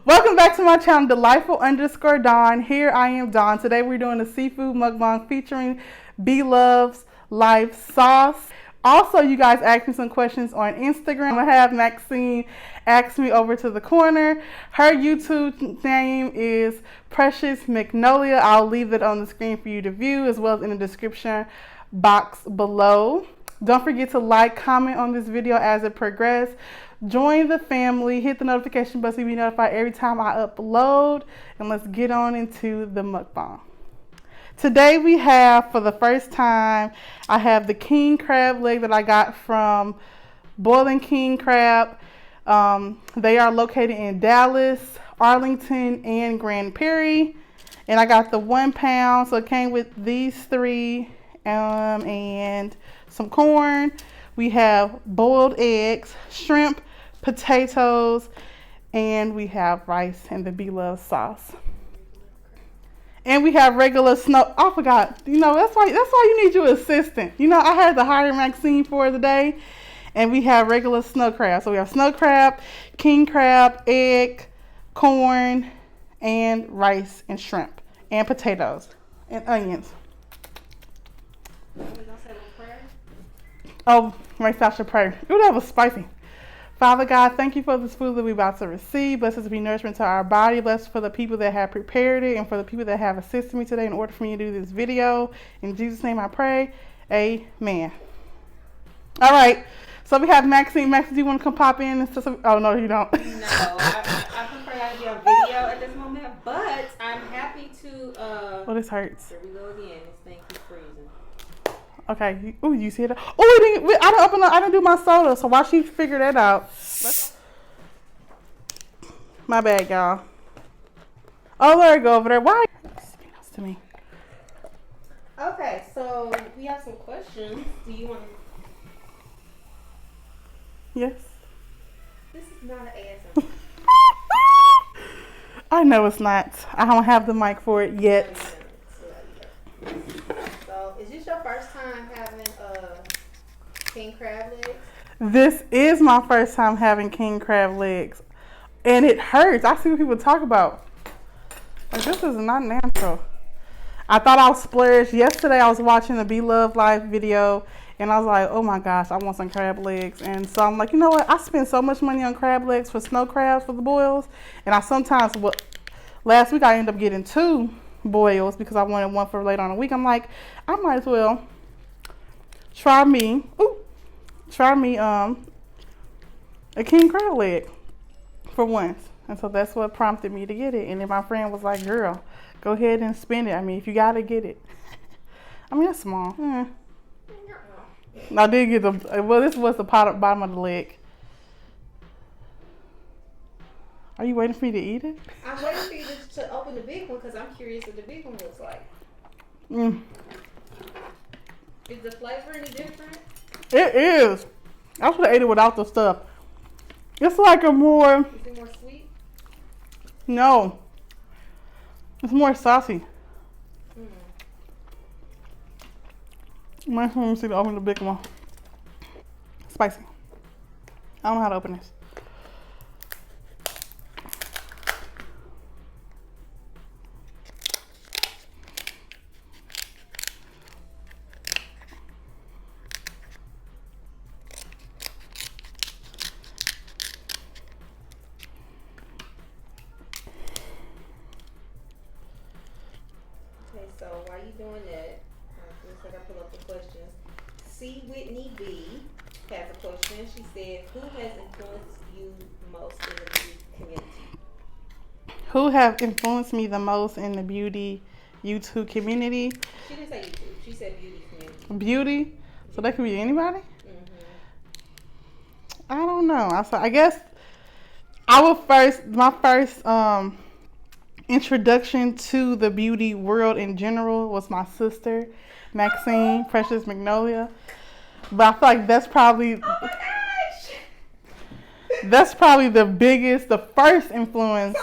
Welcome back to my channel, Delightful_Dawn. Here I am, Dawn. Today we're doing a seafood mukbang featuring Belove's life sauce. Also, you guys asked me some questions on Instagram. I have Maxine ask me over to the corner. Her YouTube name is Preciousmagnolia. I'll leave it on the screen for you to view, as well as in the description box below. Don't forget to like, comment on this video as it progresses. Join the family, hit the notification button so you be notified every time I upload, and let's get on into the mukbang. Today we have, for the first time, I have the king crab leg that I got from Boiling King Crab. They are located in Dallas, Arlington, and Grand Prairie. And I got the 1 pound, so it came with these three and some corn. We have boiled eggs, shrimp, potatoes, and we have rice and the Belove sauce. And we have regular snow. I forgot. You know, that's why you need your assistant. You know, I had to hire Maxine for the day. And we have regular snow crab. So we have snow crab, king crab, egg, corn, and rice and shrimp, and potatoes, and onions. Oh, right, Sasha, pray. Ooh, that was spicy. Father God, thank you for this food that we're about to receive. Bless us to be nourishment to our body. Bless for the people that have prepared it and for the people that have assisted me today in order for me to do this video. In Jesus' name I pray. Amen. All right. So we have Maxine. Maxine, do you want to come pop in? And oh, no, you don't. No, I prefer not to be on video at this moment, but I'm happy to... Oh, this hurts. Here we go again. This thing keeps freezing. Okay. Oh, you see it? Oh, I didn't do my soda. So while she figured that out, my bad, y'all. Oh, there you go over there. Why? Speak to me. Okay, so we have some questions. Do you want to? Yes. This is not an ASMR. I know it's not. I don't have the mic for it yet. So, is this your first time having king crab legs? This is my first time having king crab legs. And it hurts. I see what people talk about. Like, this is not natural. I thought I was splurged. Yesterday I was watching the Belove live video. And I was like, oh my gosh, I want some crab legs. And so I'm like, you know what? I spend so much money on crab legs for snow crabs for the boils. And I sometimes, last week I ended up getting 2 boils because I wanted one for later on the week. I'm like, I might as well try me a king crab leg for once. And so that's what prompted me to get it. And then my friend was like, girl, go ahead and spend it. I mean, if you gotta get it. I mean, that's small. I did get this was the bottom of the leg. Are you waiting for me to eat it? I'm waiting for you to open the big one because I'm curious what the big one looks like. Is the flavor any different? It is. I should have ate it without the stuff. It's like a more... Is it more sweet? No. It's more saucy. Let me see to open the big one. Spicy. I don't know how to open this. Okay, so while you doing that, looks like I pull up the questions. C. Whitney B has a question. She said, who has influenced you most in the beauty community? Who have influenced me the most in the beauty YouTube community? She didn't say YouTube. She said beauty community. Beauty? So that could be anybody? Mm-hmm. I don't know. I guess my first introduction to the beauty world in general was my sister, Maxine, Preciousmagnolia. But I feel like that's probably... Oh my gosh! That's probably the first influence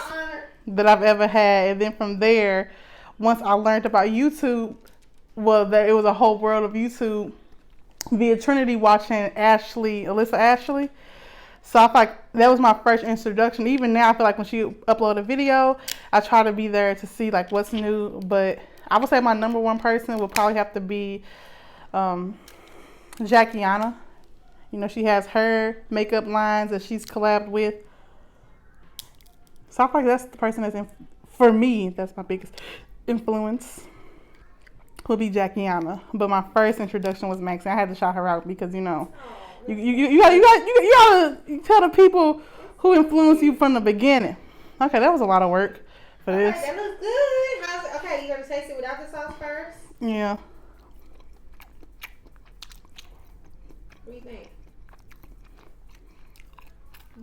that I've ever had. And then from there, once I learned about YouTube, that it was a whole world of YouTube via Trinity watching Alyssa Ashley. So I feel like that was my first introduction. Even now, I feel like when she upload a video, I try to be there to see like what's new. But I would say my number one person would probably have to be Jackiana. You know, she has her makeup lines that she's collabed with. So I feel like that's the person for me, that's my biggest influence. Would be Jackiana, but my first introduction was Maxine. I had to shout her out because you know, you gotta tell the people who influenced you from the beginning. Okay, that was a lot of work for this. That looks good. Okay, you gonna taste it without the sauce first? Yeah. What do you think?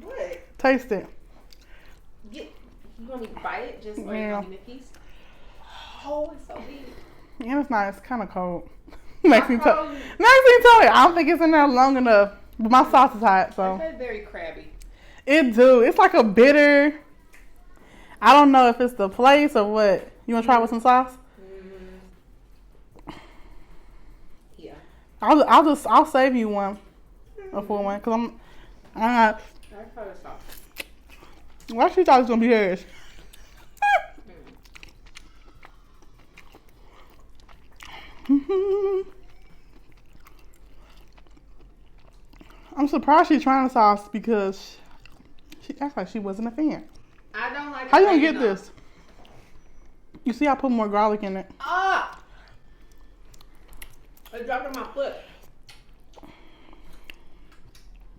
What? Taste it. You want me to bite it? Just like Yeah. give me a piece? Oh, it's so big. Yeah, it's not. It's kind of cold. Maxine told me I don't think it's in there long enough. But my sauce is hot, so. It's very crabby. It do. It's like a bitter. I don't know if it's the place or what. You want to try with some sauce? Yeah. I'll save you one. A full one, cause I'm not. I thought it's sauce. Why she thought it was gonna be hers? I'm surprised she's trying the sauce because she acts like she wasn't a fan. I don't like. How you gonna get this? You see, I put more garlic in it. Ah! It dropped on my foot.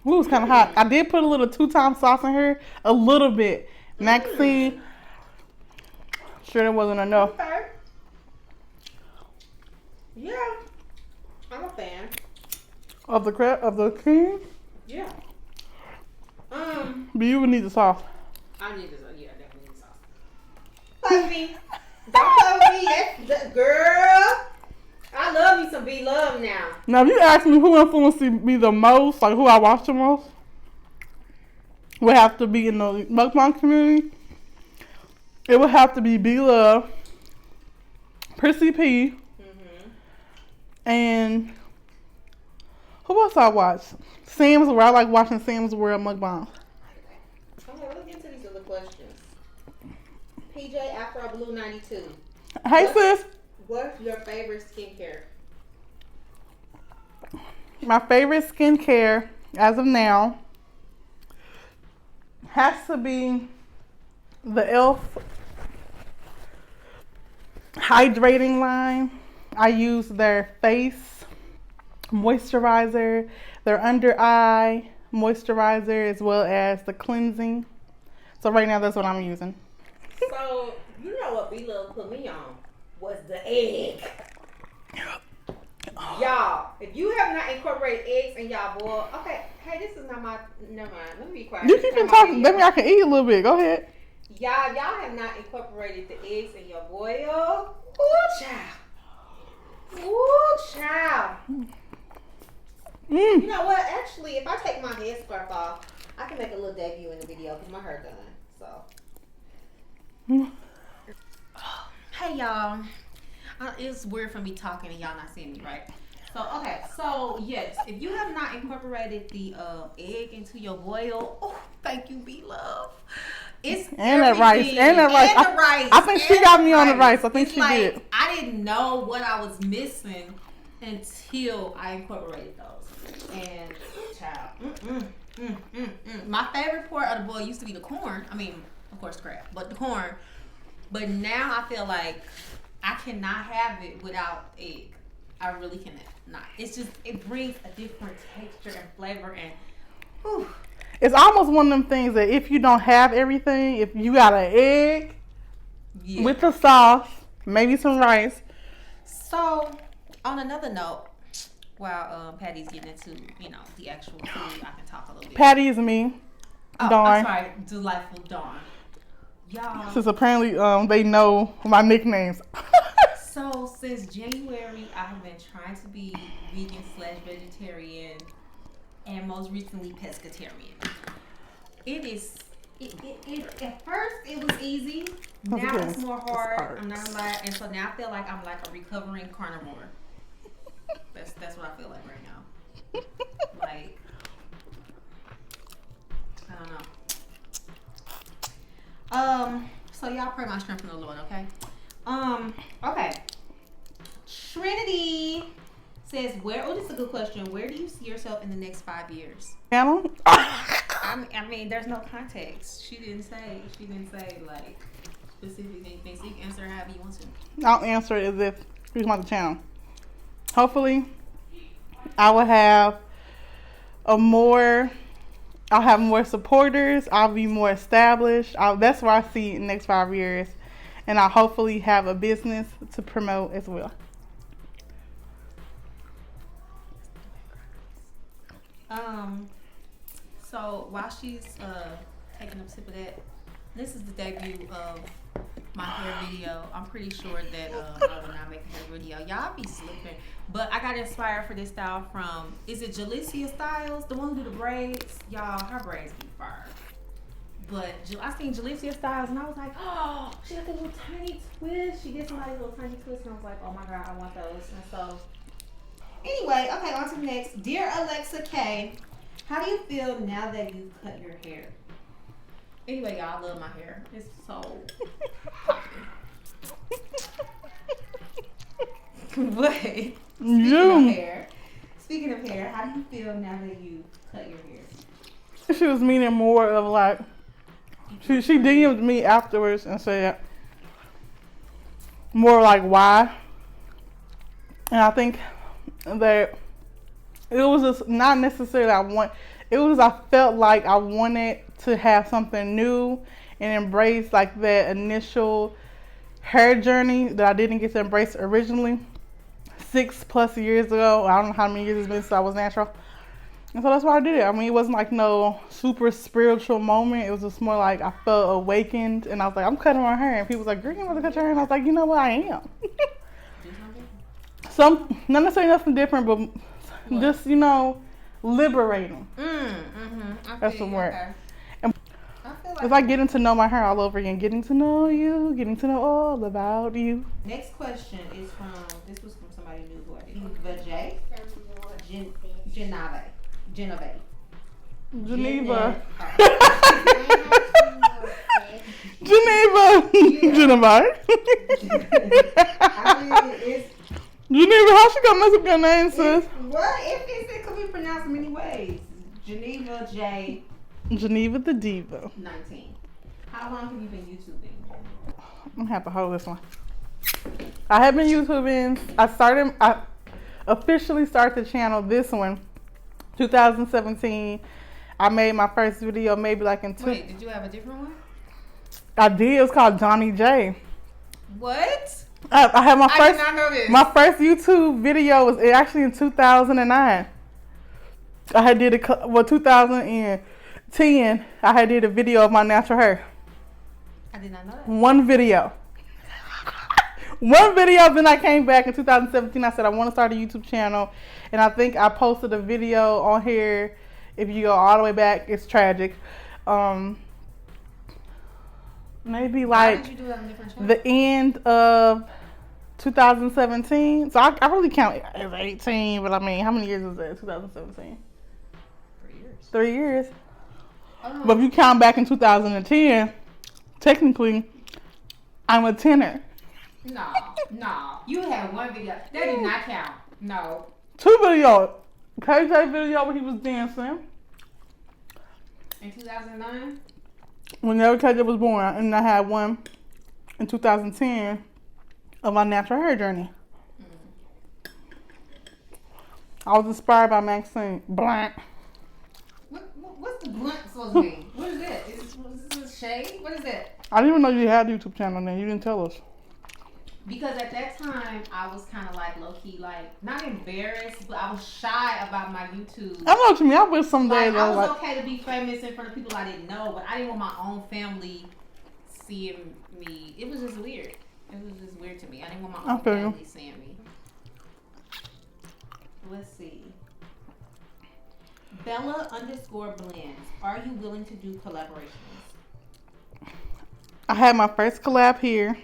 Ooh, it was kind of hot. I did put a little 2-time sauce in here, a little bit. Maxine, sure it wasn't enough. Okay. Yeah, I'm a fan. Of the cream? Yeah. But you would need the sauce. I need this. Yeah, I definitely need sauce. Fuck me. Don't fuck me. That's girl. I love me some Belove now. Now, if you ask me who influenced me the most, like who I watch the most, would have to be in the mukbang community. It would have to be Belove, Prissy P, and who else I watch? Sam's World. I like watching Sam's World mukbang. Okay, let's get into these other questions. PJ Afro Blue 92. Hey, sis. What's your favorite skincare? My favorite skincare, as of now, has to be the e.l.f. hydrating line. I use their face moisturizer, their under eye moisturizer, as well as the cleansing. So right now, that's what I'm using. So, you know what Belove put me on? Was the egg. Y'all, if you have not incorporated eggs in y'all boil, okay, hey, this is not my, never mind, let me be quiet. You keep talking, maybe I can eat a little bit. Go ahead. Y'all have not incorporated the eggs in your boil. Ooh, child. Ooh, child. You know what? Actually, if I take my headscarf off, I can make a little debut in the video because my hair done. So. Hey, y'all. It's weird for me talking and y'all not seeing me, right? So, okay. So, yes, if you have not incorporated the egg into your boil, oh, thank you, Belove. It's and that rice. I think she got me on the rice. I think she did. I didn't know what I was missing until I incorporated those. And, child, my favorite part of the boil used to be the corn. I mean, of course, crab, but the corn. But now I feel like I cannot have it without egg. I really cannot. It's just, it brings a different texture and flavor and whew. It's almost one of them things that if you don't have everything, if you got an egg with the sauce, maybe some rice. So, on another note, while Patty's getting into, the actual food, I can talk a little bit. Patty is me. Oh, Dawn. I'm sorry. Delightful Dawn. Y'all. Since apparently they know my nicknames. So since January, I have been trying to be vegan/vegetarian, and most recently pescatarian. It at first it was easy. Now it's more hard. I'm not gonna lie, and so now I feel like I'm like a recovering carnivore. That's what I feel like right now. Like I don't know. So y'all pray my strength in the Lord, okay? Okay. Trinity says, this is a good question. Where do you see yourself in the next 5 years? Channel? I mean, there's no context. She didn't say like specific anything. So you can answer however you want to. I'll answer it as if he's on the channel. Hopefully, I will have I'll have more supporters. I'll be more established. That's where I see in the next 5 years. And I'll hopefully have a business to promote as well. So while she's taking a sip of that, this is the debut of my hair video. I'm pretty sure that I will not make a hair video. Y'all be slipping. But I got inspired for this style from, is it Jalicia Styles? The one who do the braids? Y'all, her braids be fire. But I seen Jalicia Styles and I was like, oh, she got the little tiny twist. She did somebody little tiny twist and I was like, oh my God, I want those. And so, anyway, okay, on to the next. Dear Alexa K, how do you feel now that you've cut your hair? Anyway, y'all, I love my hair. It's so popping. But speaking of hair, how do you feel now that you cut your hair? She was meaning more of like, she DM'd me afterwards and said more like why. And I think that it was just not necessarily I felt like I wanted to have something new and embrace like that initial hair journey that I didn't get to embrace originally 6+ years ago. I don't know how many years it's been since I was natural. And so that's why I did it. I mean, it wasn't like no super spiritual moment. It was just more like I felt awakened and I was like, I'm cutting my hair. And people was like, girl, you want to cut your hair? And I was like, you know what, I am. Not necessarily nothing different, but what? Just, liberating. That's the word. Okay. And I feel like it's like getting to know my hair all over again. Getting to know you, getting to know all about you. Next question is this was from somebody new who I didn't. Vajay. Geneva. Geneva. Geneva. Geneva, how she gonna mess up your name, sis? What? It could be pronounced many ways. Geneva J. Geneva the Diva. 19. How long have you been YouTubing? I'm gonna have to hold this one. I have been YouTubing. I officially started the channel, this one, 2017. I made my first video maybe like in Wait, did you have a different one? I did. It was called Johnny J. What? I had my first. I did not know this. My first YouTube video was actually in 2009. I had did 2010. I had did a video of my natural hair. I did not know that. One video. Then I came back in 2017. I said I want to start a YouTube channel, and I think I posted a video on here. If you go all the way back, it's tragic. Maybe like did you do that on a different channel? the end of 2017. So I really count as 18, but I mean, how many years is that? 2017. 3 years. 3 years. But if you count back in 2010, technically, I'm a tenor. No. You had one video. That did not count. No. 2 videos. KJ video when he was dancing. In 2009? Whenever KJ was born. And I had one in 2010 of my natural hair journey. I was inspired by Maxine. Blank. What's the blunt supposed to mean? What is that? Is this shade? What is that? I didn't even know you had a YouTube channel then. You didn't tell us. Because at that time, I was kind of like low-key, like, not embarrassed, but I was shy about my YouTube. I know what you mean. I wish someday. I was okay to be famous in front of people I didn't know, but I didn't want my own family seeing me. It was just weird. It was just weird to me. I didn't want my own family seeing me. Let's see. Bella_blends. Are you willing to do collaborations? I had my first collab here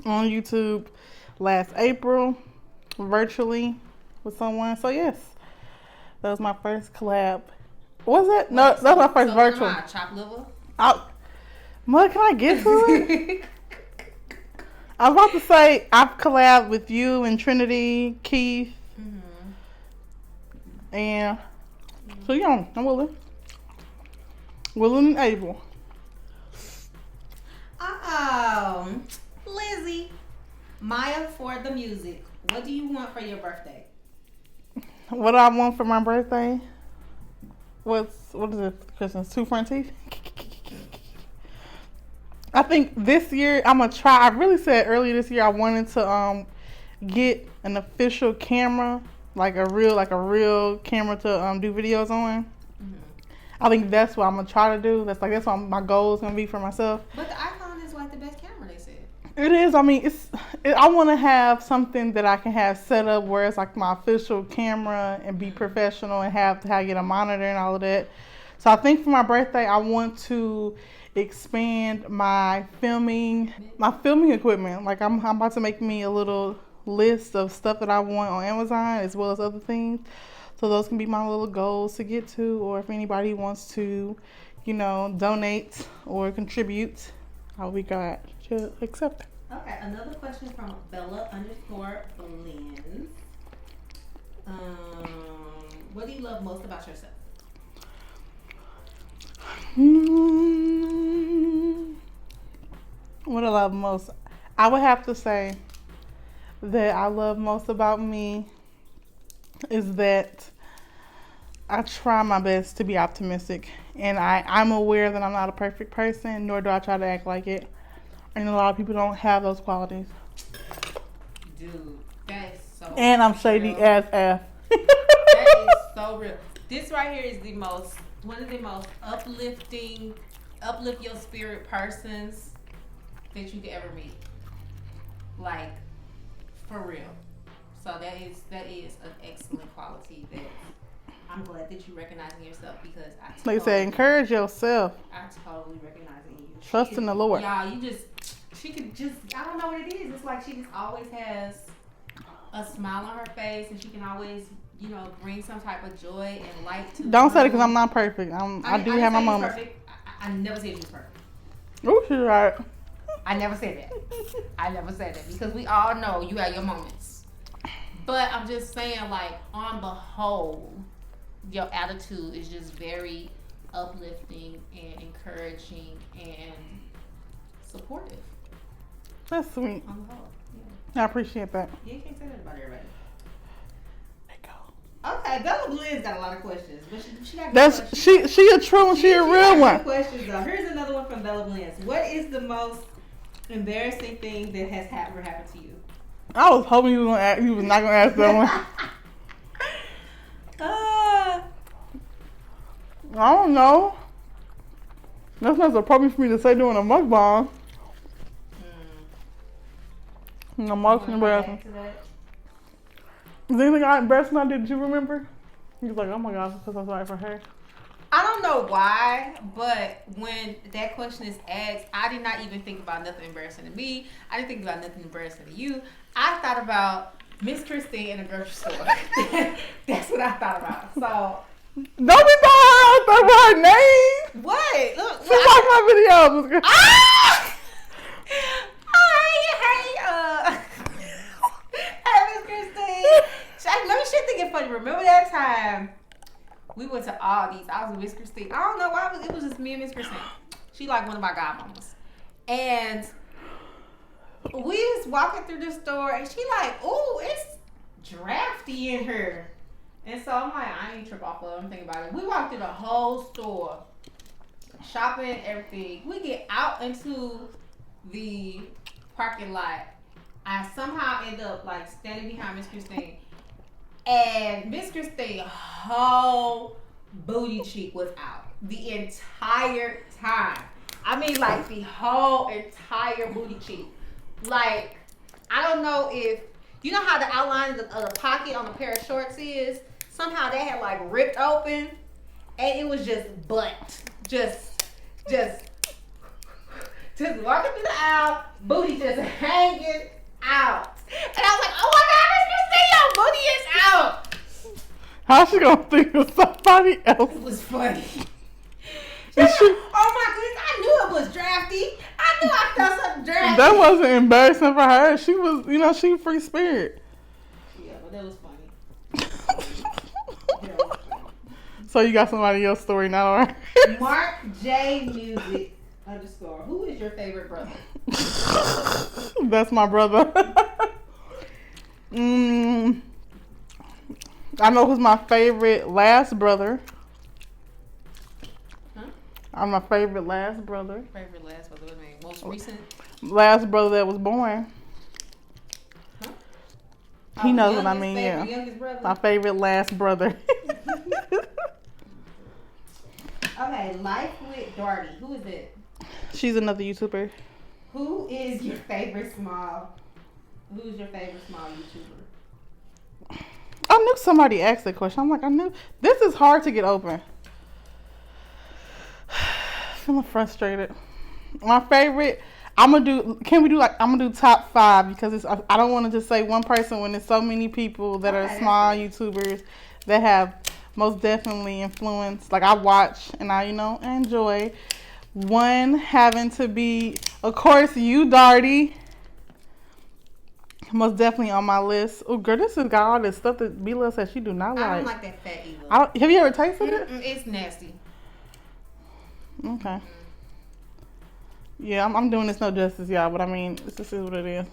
on YouTube last April, virtually with someone. So yes, that was my first collab What's that? No, that's my first virtual. Chopped liver. Mud, can I get to it? I was about to say I've collabed with you and Trinity, Keith, and so yeah, I'm willing and able. Lizzie, Maya for the music. What do you want for your birthday? What do I want for my birthday? What is it? Christmas? 2 front teeth. I think this year I'm gonna try. I really said earlier this year I wanted to get an official camera, like a real camera to do videos on. I think that's what I'm gonna try to do. That's what my goal is gonna be for myself. But the iPhone is like the best camera, they said. It is. I mean, I want to have something that I can have set up where it's like my official camera and be professional and have to get a monitor and all of that. So I think for my birthday I want to expand my filming equipment. Like I'm about to make me a little list of stuff that I want on Amazon as well as other things. So those can be my little goals to get to, or if anybody wants to, donate or contribute, I'll be glad to accept it. Okay, another question from Bella_Blends. What do you love most about yourself? What I love most? I would have to say that I love most about me is that I try my best to be optimistic, and I'm aware that I'm not a perfect person, nor do I try to act like it. And a lot of people don't have those qualities. Dude, that is so And I'm shady real. as F. That is so real. This right here is one of the most uplift your spirit persons that you could ever meet. Like, for real. So that is an excellent quality that I'm glad that you recognize in yourself, because Like I said, encourage yourself. I totally recognize it in you. Trust in the Lord. Y'all, she could just, I don't know what it is. It's like she just always has a smile on her face, and she can always, bring some type of joy and light to. Don't say it because I'm not perfect. I do have my moments. I never said you was perfect. Oh, she's right. I never said that. I never said that, because we all know you have your moments. But I'm just saying, like, on the whole, your attitude is just very uplifting and encouraging and supportive. That's sweet. On the whole, yeah. I appreciate that. You can't say that about everybody. Let go. Okay, Bella Blizz got a lot of questions, but she got She a true one. She a real one. Questions though. Here's another one from Bella Blizz. What is the most embarrassing thing that has ever happened to you? I was hoping you was not gonna ask that one. I don't know. That's not so problem for me to say doing a mukbang. No, most embarrassing. Is there anything embarrassing I did? Did you remember? He was like, oh my gosh, because I'm sorry for her. I don't know why, but when that question is asked, I did not even think about nothing embarrassing to me. I didn't think about nothing embarrassing to you. I thought about Miss Christine in a grocery store. That's what I thought about. So don't be buying her name. What? Look, she watched my videos. Hey, Miss Christine. Let me shit thinking funny. Remember that time we went to Aldi's? I was with Miss Christine. I don't know why. It was just me and Miss Christine. She like one of my godmamas. And we was walking through the store, and she like, ooh, it's drafty in here. And so I'm like, I ain't trip off of it. I'm thinking about it. We walked through the whole store, shopping, everything. We get out into the parking lot. I somehow end up like standing behind Miss Christine. And Miss Christine's whole booty cheek was out the entire time. I mean, like, the whole entire booty cheek. Like, I don't know if, you know how the outline of the pocket on a pair of shorts is? Somehow they had, like, ripped open, and it was just butt. Just walking through the aisle, booty just hanging out. And I was like, oh my God, Miss Christine, your booty is out. How's she gonna think of somebody else? It was funny. Oh my goodness, I knew it was drafty. I knew I felt something drafty. That wasn't embarrassing for her. She was, you know, she free spirit. Yeah, but that was funny. So you got somebody else's story now, alright? Mark J Music _ Who is your favorite brother? That's my brother. I know who's my favorite last brother. Huh? I'm my favorite last brother. Favorite last brother? What do you mean? Most recent? Last brother that was born. Huh? He knows what I mean, yeah. Youngest brother? My favorite last brother. Okay, Life with Darty. Who is it? She's another YouTuber. Who is your favorite small YouTuber? I knew somebody asked that question. I'm like, I knew. This is hard to get open. I'm frustrated. My favorite, I'm gonna do top 5 because I don't want to just say one person when there's so many people that are small YouTubers that have most definitely influenced. Like I watch and I enjoy. One having to be, of course, you, Darty. Most definitely on my list. Oh, girl, this has got all this stuff that Belove says she do not like. I don't like that fat either. Have you ever tasted it? It's nasty. Okay. Yeah, I'm doing this no justice, y'all, but I mean, this is what it is.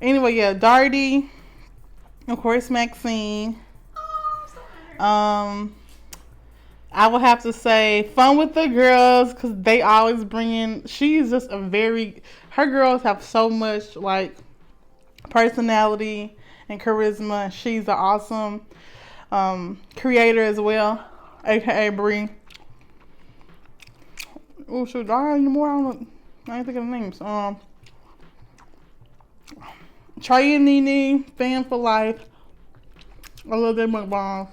Anyway, yeah, Darty. Of course, Maxine. I would have to say Fun with the Girls because they always bring in. She's just her girls have so much like personality and charisma. She's an awesome creator as well, aka Bree. Oh shoot, I ain't think of the names. Trey and Nene, fan for life. I love their mukbangs.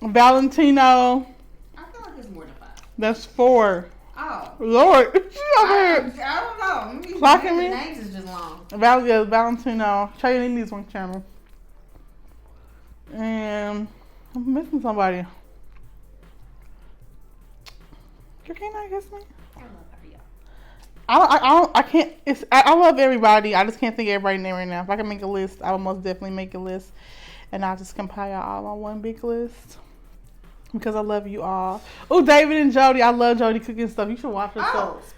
Valentino. I feel like it's more than 5. That's 4. Oh. Lord. I don't know. Clocking me? The names is just long. Valentino. Trey and Nene's one channel. And I'm missing somebody. You can't guess me? I love y'all. I can't. I love everybody. I just can't think of everybody's name right now. If I can make a list, I would most definitely make a list, and I'll just compile all on one big list because I love you all. Oh, David and Jody. I love Jody cooking stuff. You should watch her stuff.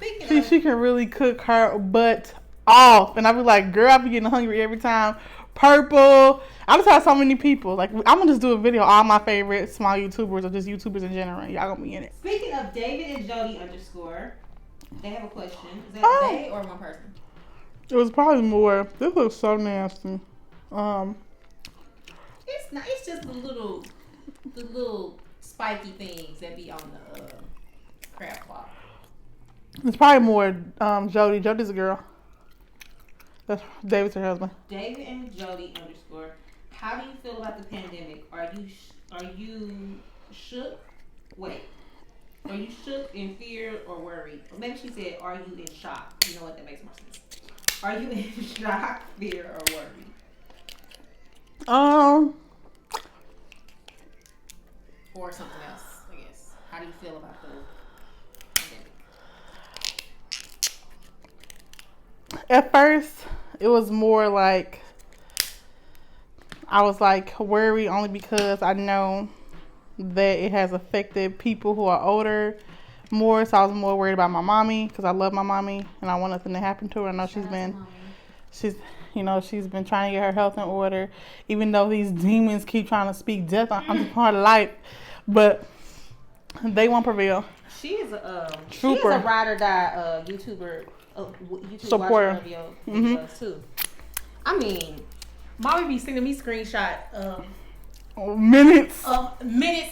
She can really cook her butt off, and I be like, girl, I be getting hungry every time. Purple. I just have so many people. Like I'm gonna just do a video all my favorite small YouTubers or just YouTubers in general. Y'all gonna be in it. Speaking of David and Jody _, they have a question. Is that they or one person? It was probably more. This looks so nasty. It's not. It's just the little spiky things that be on the crab claw. It's probably more Jody. Jody's a girl. That's David's her husband. David and Jody _ How do you feel about the pandemic? Are you shook? Wait. Are you shook, in fear, or worried? Or maybe she said, are you in shock? You know what? That makes more sense. Are you in shock, fear, or worried? Or something else, I guess. How do you feel about the pandemic? At first, it was more like I was like worried only because I know that it has affected people who are older more. So I was more worried about my mommy because I love my mommy and I want nothing to happen to her. I know she's been trying to get her health in order, even though these demons keep trying to speak death on her life, but they won't prevail. She is a trooper. She's a ride or die YouTuber supporter videos too. I mean, mommy be sending me screenshot minutes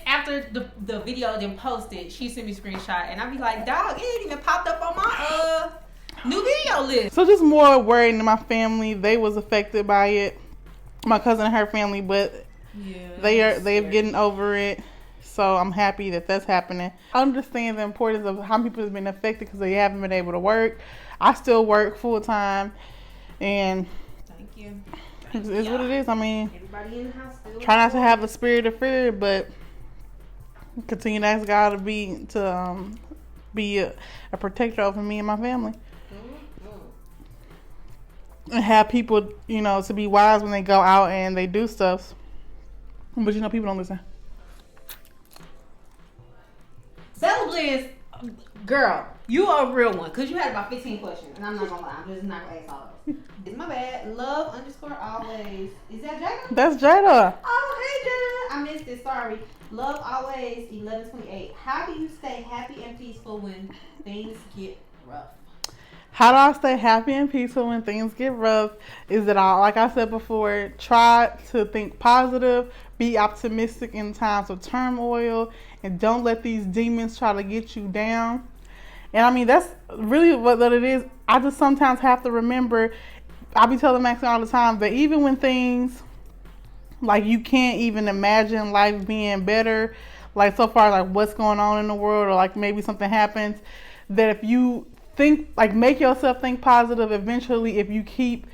after the video then posted. She sent me screenshot and I be like, dog, it ain't even popped up on my new video list. So just more worried in my family. They was affected by it. My cousin and her family, but they're getting over it. So I'm happy that that's happening. I understand the importance of how people have been affected because they haven't been able to work. I still work full time, and thank you. It's what it is. I mean, everybody in the house still try not to have a spirit of fear, but continue to ask God to be a protector over me and my family. And have people, you know, to be wise when they go out and they do stuff. But you know, people don't listen. Celebrate, girl, you are a real one, because you had about 15 questions, and I'm not gonna lie, I'm just not gonna ask all those. It's my bad. Love _ always. Is that Jada? That's Jada. Oh, hey, Jada. I missed it, sorry. Love always, 1128. How do you stay happy and peaceful when things get rough? How do I stay happy and peaceful when things get rough? Is that like I said before, try to think positive, be optimistic in times of turmoil, and don't let these demons try to get you down. And I mean, that's really what it is. I just sometimes have to remember, I be telling Maxine all the time, that even when things, like, you can't even imagine life being better, like so far, like what's going on in the world, or like maybe something happens, that if you think, like, make yourself think positive, eventually if you keep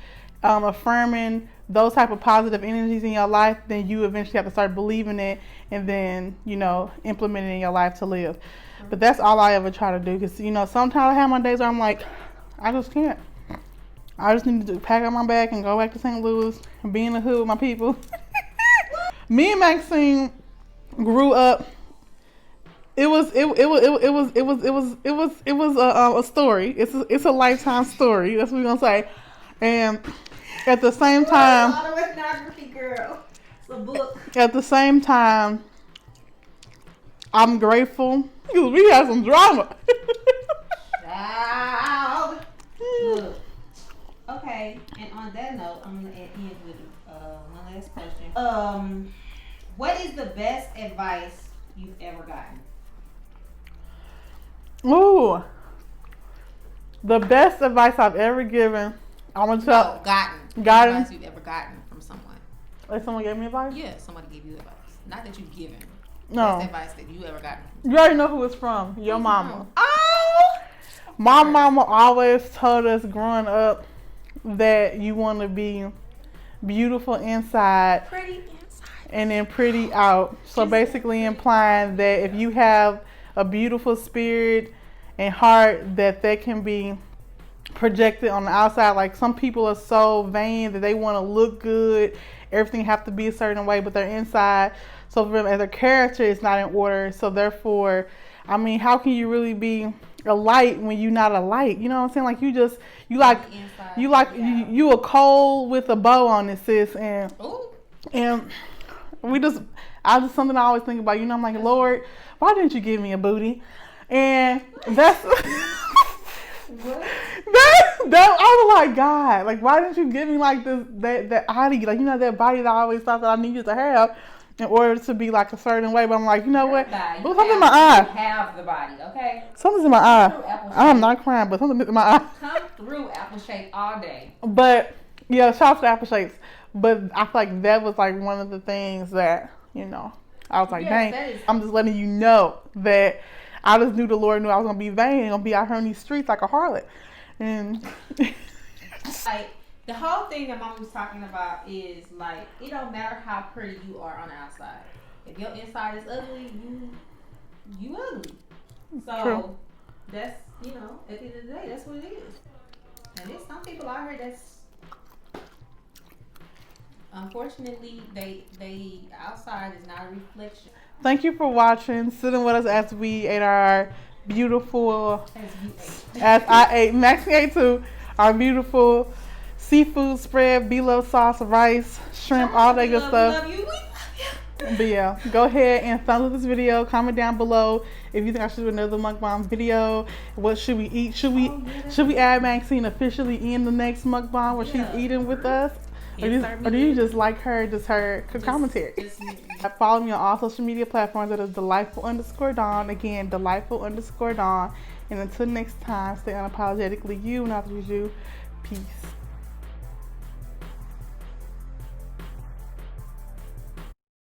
affirming those type of positive energies in your life, then you eventually have to start believing it, and then, you know, implement it in your life to live. But that's all I ever try to do, because, you know, sometimes I have my days where I'm like, I just can't. I just need to pack up my bag and go back to St. Louis and be in the hood with my people. Me and Maxine grew up. It was a story. It's a lifetime story. That's what we're gonna say. And at the same time, Autoethnography, girl. It's a book. At the same time, I'm grateful because we had some drama. Child. Look. Okay, and on that note, I'm gonna end with one last question. What is the best advice you've ever gotten? Ooh, the best advice I've ever given. I'm gonna tell. Gotten. Advice you've ever gotten from someone. Like someone gave me advice? Yeah, somebody gave you advice. Not that you've given. No. Best advice that you ever gotten. You already know who it's from. Your mama. Oh. My mama always told us growing up that you want to be beautiful inside, pretty inside, and then pretty out. So basically implying that if you have a beautiful spirit and heart, that can be projected on the outside. Like, some people are so vain that they want to look good, everything have to be a certain way, but their inside, so for them, as their character is not in order. So therefore, I mean, how can you really be a light when you're not a light? You know what I'm saying? Like, you a coal with a bow on it, sis. And I just something I always think about. You know, I'm like, Lord, why didn't you give me a booty? And that's that I was like, God, like, why didn't you give me like that body, like, you know, that body that I always thought that I needed to have in order to be like a certain way? But I'm like, you know what? Something in my eye. You have the body, okay? Something's in my eye. I'm not crying, but something's in my eye. Come through apple shape all day. But yeah, shout out to apple shapes. But I feel like that was like one of the things that, you know, I was like, dang, I'm just letting you know that I just knew the Lord knew I was gonna be vain and gonna be out here in these streets like a harlot. And like, the whole thing that Mom was talking about is, like, it don't matter how pretty you are on the outside. If your inside is ugly, you ugly. So True. That's, you know, at the end of the day, that's what it is. And there's some people out here that's, unfortunately, they outside is not a reflection. Thank you for watching. Sitting with us as we ate our beautiful, as I ate, Maxine ate too, our beautiful seafood spread, Belove sauce, rice, shrimp, all that good stuff. We love you. But yeah, go ahead and thumbs up this video. Comment down below if you think I should do another mukbang video. What should we eat? Should we add Maxine officially in the next mukbang where she's eating with us? Or do you just like her commentary? Follow me on all social media platforms. That is delightful_Dawn. Again, delightful_Dawn. And until next time, stay unapologetically you, not you. Peace.